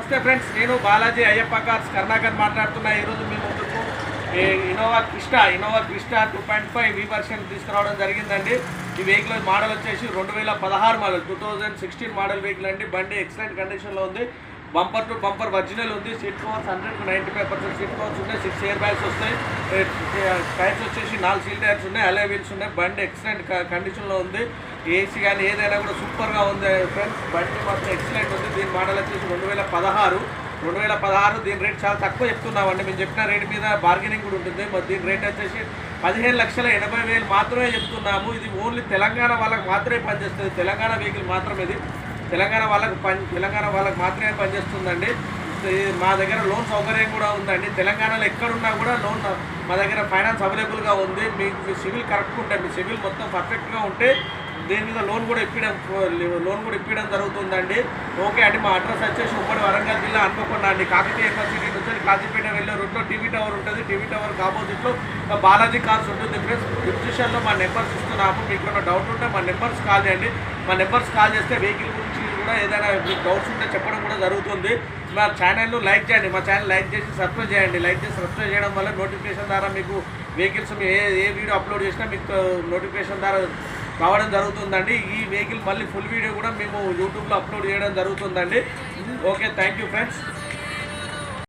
నమస్తే ఫ్రెండ్స్, నేను బాలాజీ అయ్యప్ప కార్స్ కర్ణాకర్ మాట్లాడుతున్నా. ఈరోజు మీ ముందుకు ఇన్నోవా క్రిస్టా 2.5 వి వర్షన్ తీసుకురావడం జరిగిందండి. ఈ వెహికల్ మోడల్ వచ్చేసి 2016 మోడల్ 2016 మోడల్ వెహికల్ అండి. బండి ఎక్సలెంట్ కండిషన్లో ఉంది. బంపర్ టు బంపర్ ఒరిజినల్ ఉంది. సీట్ కవర్స్ 100-95% సీట్ కవర్స్ ఉన్నాయి. 6 ఎయిర్ బ్యాగ్స్ వస్తాయి. టైర్స్ వచ్చేసి 4 సీల్ టైర్స్ ఉన్నాయి. అలే వీల్స్ ఉన్నాయి. బండి ఎక్సలెంట్ కండిషన్లో ఉంది. ఏసీ కానీ ఏదైనా కూడా సూపర్గా ఉంది ఫ్రెండ్స్. బండి మాత్రం ఎక్సలెంట్ ఉంది. దీని మోడల్ వచ్చేసి 2016. దీని రేట్ చాలా తక్కువ చెప్తున్నామండి. మేము చెప్పిన రేట్ మీద బార్గెనింగ్ కూడా ఉంటుంది. మరి దీని రేట్ వచ్చేసి 15,80,000 మాత్రమే చెప్తున్నాము. ఇది ఓన్లీ తెలంగాణ వాళ్ళకి మాత్రమే పనిచేస్తుంది. తెలంగాణ వెహికల్ మాత్రమే ఇది. తెలంగాణ వాళ్ళకి మాత్రమే పనిచేస్తుందండి. మా దగ్గర లోన్ సౌకర్యం కూడా ఉందండి. తెలంగాణలో ఎక్కడున్నా కూడా లోన్ మా దగ్గర ఫైనాన్స్ అవైలబుల్గా ఉంది. మీకు మీ సివిల్ కరెక్ట్గా ఉంటే, మీ సివిల్ మొత్తం పర్ఫెక్ట్గా ఉంటే దీని మీద లోన్ కూడా ఇప్పించడం జరుగుతుందండి. ఓకే అండి. మా అడ్రస్ వచ్చేసి ఉమ్మడి వరంగల్ జిల్లా అనుకోకుండా అండి. కాకతీయ యూనివర్సిటీ నుంచి కాజీపేట వెళ్ళే రూట్లో టీవీ టవర్ ఉంటుంది. టీవీ టవర్కి ఆపోజిట్లో బాలాజీ కార్స్ ఉంటుంది ఫ్రెండ్స్. డిస్క్రిప్షన్లో మా నెంబర్స్ ఇస్తున్నాము. మీకు ఏమైనా డౌట్ ఉంటే మా నెంబర్స్ కాల్ చేయండి. మా నెంబర్స్ కాల్ చేస్తే వెహికల్ గురించి కూడా ఏదైనా మీకు డౌట్స్ ఉంటే చెప్పడం కూడా జరుగుతుంది. మా ఛానల్ను లైక్ చేయండి. మా ఛానల్ లైక్ చేసి సబ్స్క్రైబ్ చేయండి. సబ్స్క్రైబ్ చేయడం వల్ల నోటిఫికేషన్ ద్వారా మీకు వెహికల్స్ ఏ వీడియో అప్లోడ్ చేసినా మీకు నోటిఫికేషన్ ద్వారా రావడం జరుగుతుందండి. ఈ వెహికల్ మళ్ళీ ఫుల్ వీడియో కూడా మేము యూట్యూబ్లో అప్లోడ్ చేయడం జరుగుతుందండి. Okay, thank you friends.